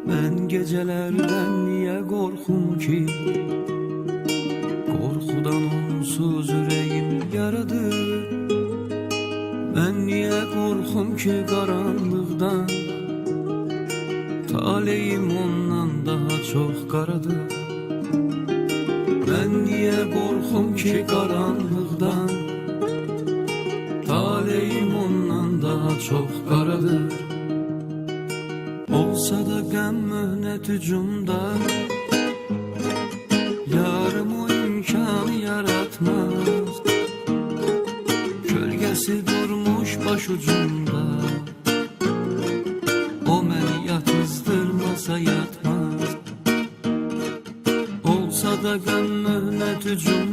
Ben gecelerden niye korkum ki? Korkudan onsuz yüreğim yaradır. Ben niye korkum ki karanlıktan? Taleyim ondan daha çok karadır. Ben niye korkum ki karanlıktan? Taleyim ondan daha çok karadır. Olsa da gam mühnet ucumda, yarım o imkanı yaratmaz. Kölgesi durmuş başucumda, o beni yatızdırmasa yatmaz. Olsa da gam mühnet ucumda,